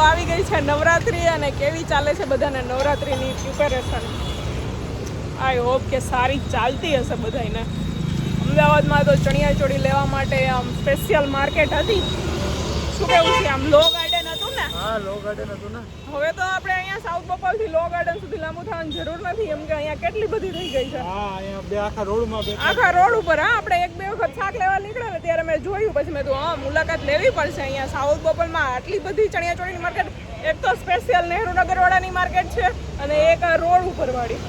આવી ગઈ છે નવરાત્રિ અને કેવી ચાલે છે બધાને નવરાત્રિની પ્રિપેરેશન. આઈ હોપ કે સારી ચાલતી હશે બધાને. અમદાવાદમાં તો ચણિયાચોળી લેવા માટે આમ સ્પેશિયલ માર્કેટ હતી. શું કેવું છે આમ લો ગાર્ડન હતું ને? હા લો ગાર્ડન હતું ને. હવે તો આપણે અહીંયા સાઉથ બોપલથી લો ગાર્ડન સુધી લાંબુ થવાની જરૂર નથી એમ કે અહીંયા કેટલી બધી થઈ ગઈ છે. હા અહીંયા બે આખા રોડમાં આખા રોડ ઉપર. હા આપણે એક બે વખત શાક લેવા નીકળ્યા ને ત્યારે મેં જોયું, પછી મેં તો હા મુલાકાત લેવી પડશે. અહીંયા સાઉથ બોપલમાં આટલી બધી ચણિયાચોળીની માર્કેટ, એક તો સ્પેશિયલ નહેરુ નગરવાળાની માર્કેટ છે અને એક આ રોડ ઉપર વાળી.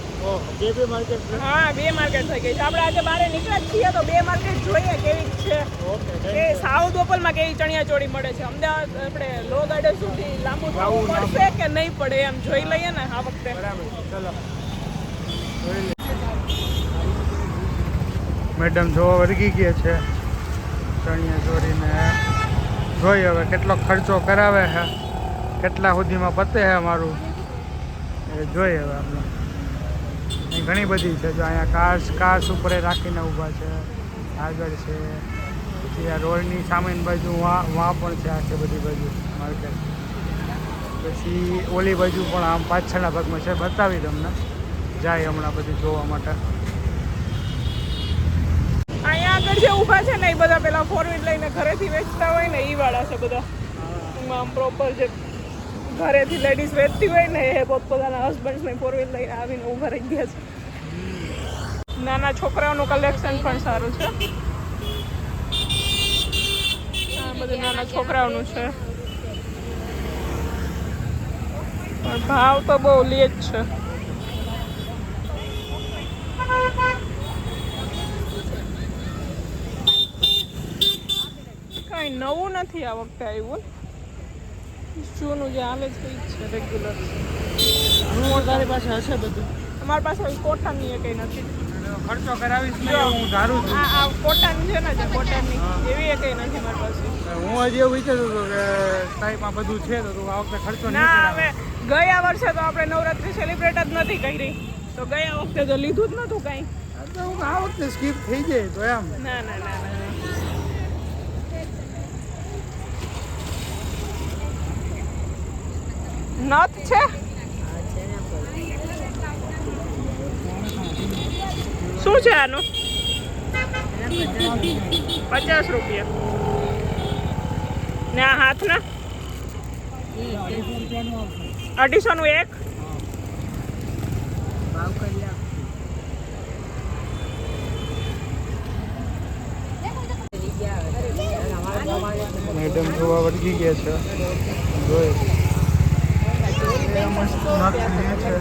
બે માર્કેટ છે. હા બે માર્કેટ થઈ ગઈ છે. આપણે આજે બહાર નીકળ્યા છીએ તો બે માર્કેટ જોઈએ કેવી છે, કે સાઉથ બોપલમાં કેવી ચણિયાચોળી મળે છે. અમદાવાદ આપણે લો ગાર્ડન સુધી લાંબુ થવું પડશે કે નહીં પડે એમ જોઈ લઈએ ને આ વખતે. ચલો મેડમ જોવા વર્ગી ગયા છે ચણિયાચોળીને. જોઈ હવે કેટલો ખર્ચો કરાવે છે, કેટલા સુધીમાં પતે છે મારું એ જોઈએ હવે આપણે. અહીં ઘણી બધી છે. જો અહીંયા કાર્સ ઉપર રાખીને ઊભા છે, આગળ છે, પછી આ રોડની સામેની બાજુ વાં પણ છે આખી બધી બાજુ માર્કેટ. પછી ઓલી બાજુ પણ આમ પાછળના ભાગમાં છે, બતાવી તમને જાય હમણાં બધી જોવા માટે. અહીંયા આગળ જે ઊભા છે ને એ બધા પેલા ફોર વ્હીલ લઈને ઘરેથી વેચતા હોય ને એ વાળા છે બધા. એમાં આમ પ્રોપર જે ઘરેથી લેડીઝ વેચતી હોય ને એ પોતાના હસબન્ડ્સને ફોર વ્હીલ લઈને આવીને ઊભા રહી ગયા છે. નાના છોકરાઓનું કલેક્શન પણ સારું છે. આ બધું નાના છોકરાઓનું છે, પણ ભાવ તો બહુ લે જ છે. કઈ નવું નથી આ વખતે આવ્યું. જૂનું જે હાલે છે એ છે રેગ્યુલર. તારી પાસે હશે બધું? અમારી પાસે કોટનની એ કઈ નથી. ખર્ચો કરાવીશ ને હું ધારું છું. આ કોટન છે ને જે કોટનની એવી એ કઈ નથી મારી પાસે. હું હજી એવું વિચારું હતું કે સાઈડમાં બધું છે તો તું આ વખતે ખર્ચો નહીં ના, કરાવે. હવે ગયા વર્ષે તો આપણે નવરાત્રી સેલિબ્રેટ જ નથી કરી, તો ગયા વખતે તો લીધું જ નતું કઈ. તો હું આ વખતે સ્કીપ થઈ જાય તો એમ. ના ના ના ના નથ છે. શું છે આનું? 50 રૂપિયા. ને આ હાથના 250 નું એક. મેડમ જોવા વળગી ગયા છે. જોઈ મસ્ત નાખી છે.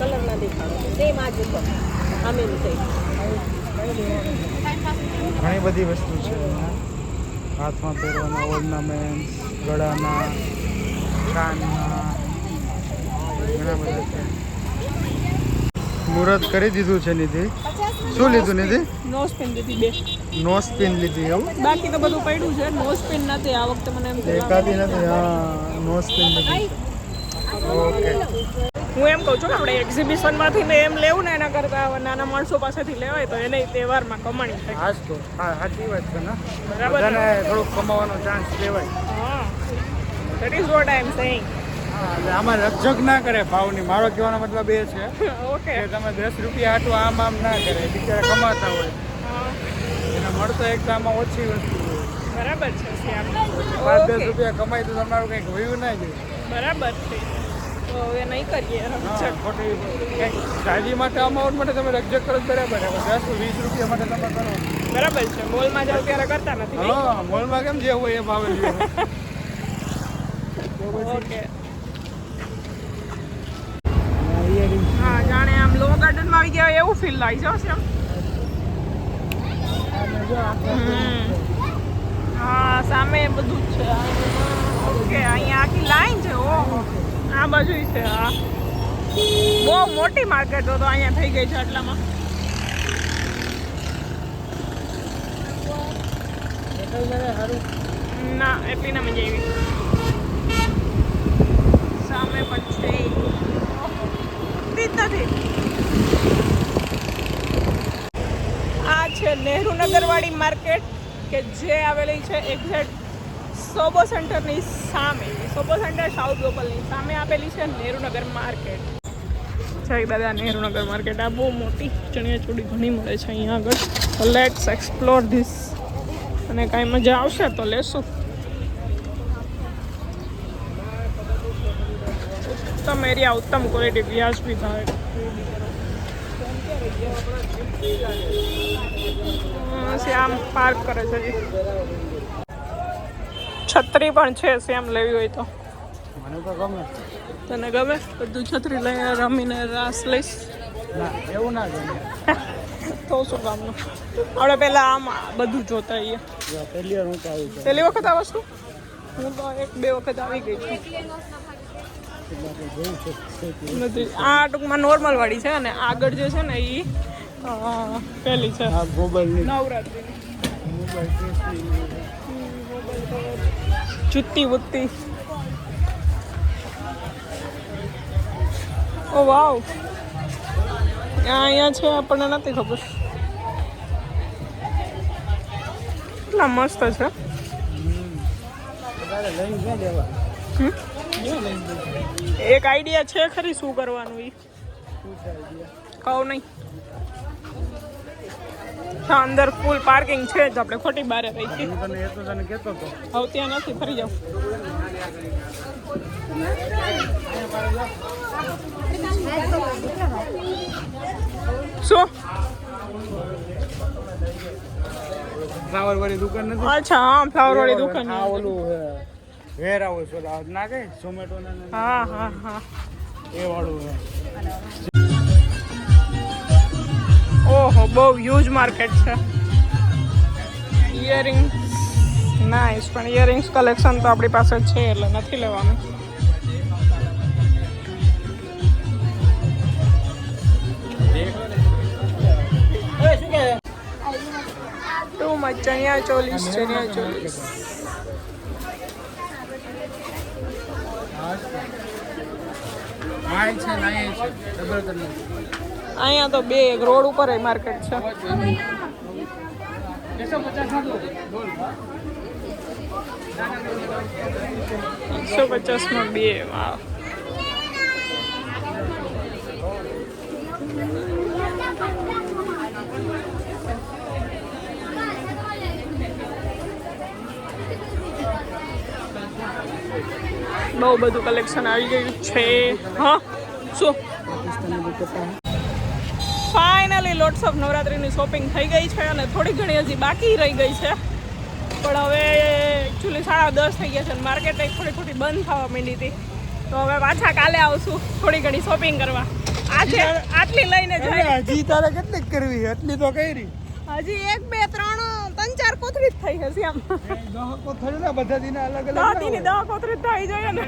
ઘણી બધી વસ્તુ છે અહીંયા. હાથમાં પહેરવાના ઓર્નામેન્ટ્સ, ગળાના, કાનના, ઘણા બધા છે. મુહૂર્ત કરી દીધું છે નિધિ. શું લીધું નિધિ? નોઝ પિન લીધી 2. નોઝ પિન લીધી એવું? બાકી તો બધું પડ્યું છે. નોઝ પિન નથી આ વખતે મને એમ એકાદી નથી. હા નોઝ પિન લીધી. ઓકે. હું એમ કહું છું કે આપણે એક્ઝિબિશનમાંથી ને એમ લેવું ને એના કરતાં નાના માણસો પાસેથી લેવાય તો એને તહેવારમાં કમાણી થાય. હા તો હા સાચી વાત છે ને. બરાબર. બધાને થોડુંક કમાવાનો ચાન્સ દેવાય. હા, that is what I am saying. હા એટલે આમાં રકઝક ના કરે ભાવની. મારો કહેવાનો મતલબ એ છે ઓકે. કે તમે 10 રૂપિયા હાટું આમ ના કરે. બિચારા કમાતા હોય એને મળતો એક તો આમાં ઓછી વસ્તુ હોય. બરાબર છે શ્યામ. 5-10 રૂપિયા કમાય તો તમારું કંઈક વયું ના જાય. બરાબર છે. તો હવે નહીં કરીએ હા, રકઝક. ખોટી કંઈક શાદી માટે અમાઉન્ટ માટે તમે રકઝક કરો તો બરાબર છે. 10-20 રૂપિયા માટે તમે કરો. બરાબર છે. મોલમાં જાવ ત્યારે કરતા નથી. હા મોલમાં કેમ જે હોય એ ભાવે લ્યો. ઓકે. હા જાણે આમ લો ગાર્ડનમાં આવી ગયા એવું ફીલ લાગી છે શ્યામ. હા સામે બધું જ છે. ઓકે અહીંયા આખી લાઈન છે. ઓહો આ બાજુ છે. હા બહુ મોટી માર્કેટ તો અહીંયા થઈ ગઈ છે આટલામાં. ના એટલી ના મજા આવી. સામે પણ છે નથી. આ છે નહેરુ નગરવાળી માર્કેટ કે જે આવેલી છે એક્ઝેક્ટ સોબો સેન્ટરની સામે. કપો સેન્ટર સાઉથ લોકલની સામે આપેલી છે નહેરુનગર માર્કેટ. જય દાદા નહેરુનગર માર્કેટ. આ બહુ મોટી ચણિયાચોળી ઘણી મળે છે અહીંયા આગળ. તો લેટ્સ એક્સપ્લોર ધીસ. અને કાંઈ મજા આવશે તો લેશું. ઉત્તમ એરિયા, ઉત્તમ ક્વોલિટી, વ્યાજબી ભાવે. શ્યામ પાર્ક કરે છે. છત્રી પણ છે શ્યામ લેવી હોય તો. મને તો ગમે. તને ગમે? બધું છત્રી લઈને રમીને રાસ લઈશ. ના એવું ના ગમે. તો શું કામનું? આપણે પહેલાં આમ બધું જોતા આવીએ. પહેલી વાર હું તો આવી છું. પહેલી વખત આ વસ્તુ હું તો 1-2 વખત આવી ગઈ છું. નથી આ ટૂંકમાં નોર્મલ વાળી છે અને આગળ જે છે ને એ પહેલી છે આ મોબાઈલની નવરાત્રિની. મોબાઈલ જુત્તી બુત્તી. ઓ વાવ, અહીંયા છે આપણને નથી ખબર. કેટલા મસ્ત છે. એક આઈડિયા છે ખરી શું કરવાનું એ કહું નહીં. હા અંદર ફૂલ પાર્કિંગ છે જ, આપણે ખોટી બારે રહી છીએ. હવે ત્યાં નથી, ફરી જાવ. શું ફ્લાવર વાળી દુકાન નથી? અચ્છા હા, ફ્લાવર વાળી દુકાન. આ ઓલું વેર હાઉસ ના કઈ ઝોમેટો હા હા હા એ વાળું છે. ઓહો બહુ હ્યુજ માર્કેટ છે. ઇયરિંગ્સ નાઇસ, પણ ઇયરિંગ્સ કલેક્શન તો આપણી પાસે છે એટલે નથી લેવાનું. ટુ મચ ચણિયાચોલીસ. અહીંયા તો બે રોડ ઉપર માર્કેટ છે. 150 બે. વાવ. બહુ બધું કલેક્શન આવી ગયું છે. હા શું ફાઇનલી લોટ્સ ઓફ નવરાત્રિની શોપિંગ થઈ ગઈ છે અને થોડી ઘણી હજી બાકી રહી ગઈ છે. પણ હવે એકચ્યુઅલી 10:30 થઈ ગયા છે અને માર્કેટ થોડી બંધ થવા માંડી હતી. તો હવે પાછા કાલે આવશું થોડી ઘણી શોપિંગ કરવા. આજે આટલી લઈને જાય. હજી તારે કેટલી કરવી? એટલી તો કરી. હજી 1 2 3 4 કોથળી જ થઈ હશે. આમ કોથળી ના બધા દીના અલગ અલગ દાદીની 10 કોથળી થઈ જાય ને.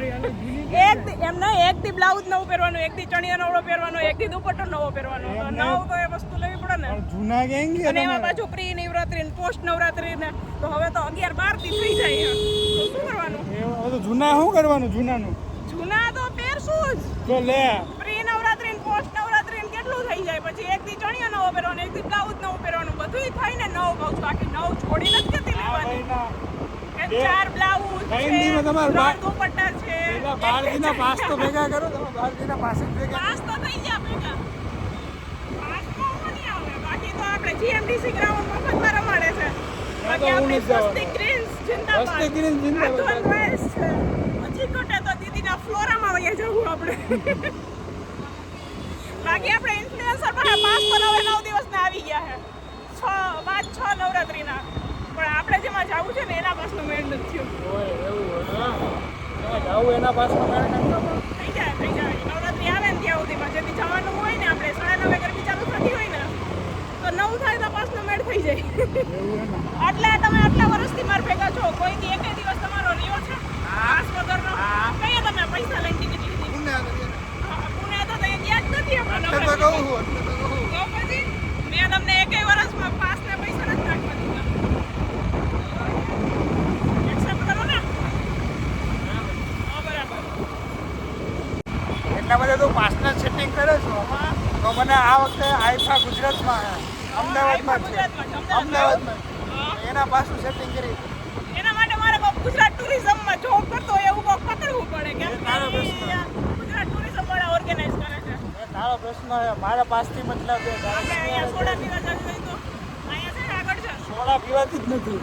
એક દી બ્લાઉઝ નવું પહેરવાનું, એક દી ચણિયા નવડો પહેરવાનો, એક દી દુપટ્ટો નવો પહેરવાનો. નવ તો એ વસ્તુ લેવી પડે ને. જૂના ગેંગ અને એમાં પાછું પ્રી નવરાત્રી ને પોસ્ટ નવરાત્રી ને તો હવે તો 11-12 દી થઈ જાય. તો શું કરવાનું? તો જૂના શું કરવાનું? જૂના તો પહેરશું જ. તો લે પ્રી નવરાત્રી ને પોસ્ટ નવરાત્રી ને કેટલું થઈ જાય. પછી એક દી ચણિયા નવો પહેરવાનો, એક દી બ્લાઉઝ નવું પહેરવાનું, બધુંય થાય ને નવ ભાવ. બાકી નવ છોડી નથી કેતી લેવાની. 4 બ્લાઉઝ છે, 3 દુપટ્ટા છે. 12 દીના પાસ તો ભેગા કરો. તમે 12 દીના પાસ ભેગા પાસ તો થઈ ગયા ભેગા. પાસ તો નહીં આવે. બાકી તો આપણે જીએમડીસી ગ્રાઉન્ડ મફતમાં રમાડે છે. બાકી આપણે સ્વસ્તિક ગ્રીન્સ જિંદાબાદ. આધુન વેસ્ટ છે. પછી કોટે તો દીદીના ફ્લોરામાં વયા જવું આપણે. બાકી આપણે ઇન્ફ્લુએન્સર પર પાસ તો 9 દિવસના આવી ગયા છે. 6 નવરાત્રીના. પણ આપણે જેમાં જવું છે ને એના પાસનું મેળ નથી થયું. એના પાસમાં થઈ જાય. નવરાત્રી આવે ને ત્યાં સુધીમાં જેથી જવાનું હોય ને આપણે 9:30 ગરબી ચાલુ થતી હોય ને તો 9 થાય તો પાસનો મેળ થઈ જાય. એટલે તમે આટલા વર્ષથી મારા ભેગા છો, કોઈ દી એક દિવસ તમારો રહ્યો છે પાસ વગરનો? કયા તમે પૈસા લઈને ટિકિટ લીધી? પુણે તો ગયા જ નથી આપણે. તો પછી મેં તમને એકેય વર્ષમાં પાસને પૈસા નથી નાખવા દીધા. એક્સેપ્ટ કરો ને. હા બરાબર. એટલા બધા તું પાસના સેટિંગ કરે છો તો મને આ વખતે આઈફા ગુજરાતમાં અમદાવાદમાં છે. અમદાવાદમાં એના પાસનું સેટિંગ કરી. એના માટે મારે ગુજરાત ટુરિઝમમાં જોબ કરતો હોય એવું કોક પકડવું મારા પાસથી મતલબ છે. આપણે અહીંયા સોડા પીવા જવું હોય તો અહીંયા છે ને આગળ છે સોડા પીવાથી જ નથી.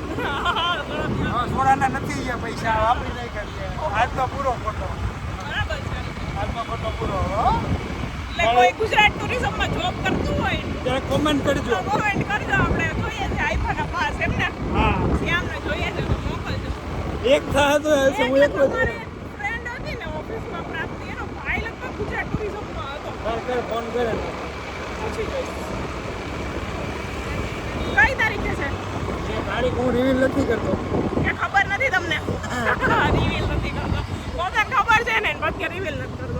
સોડાના નથી અહીંયા પૈસા વાપરી નહીં કરીએ. આજનો પૂરો ખોટો. બરાબર છે આજનો ખોટો પૂરો. હો. એટલે કોઈ ગુજરાત ટુરિઝમમાં જોબ કરતું હોય ત્યારે કોમેન્ટ કરજો. તો કોમેન્ટ કરજો. આપણે જોઈએ છે આઈફોનના પાસ એમને હા. શ્યામને જોઈએ છે તો મોકલજો. એક થાય તો હું એટલે એકલો જ તમારે ફ્રેન્ડ હતી ને ઓફિસમાં પ્રાપ્તિ એનો ભાઈ લગભગ ગુજરાત ટુરિઝમમાં હતો. ફોન કરે. પૂછી જોઈશ. કઈ તારીખે છે એ તારીખ હું રિવીલ નથી કરતો. કે ખબર નથી તમને રિવીલ નથી કરતો. પોતાને ખબર છે ને પછી રિવીલ નથી કરતો.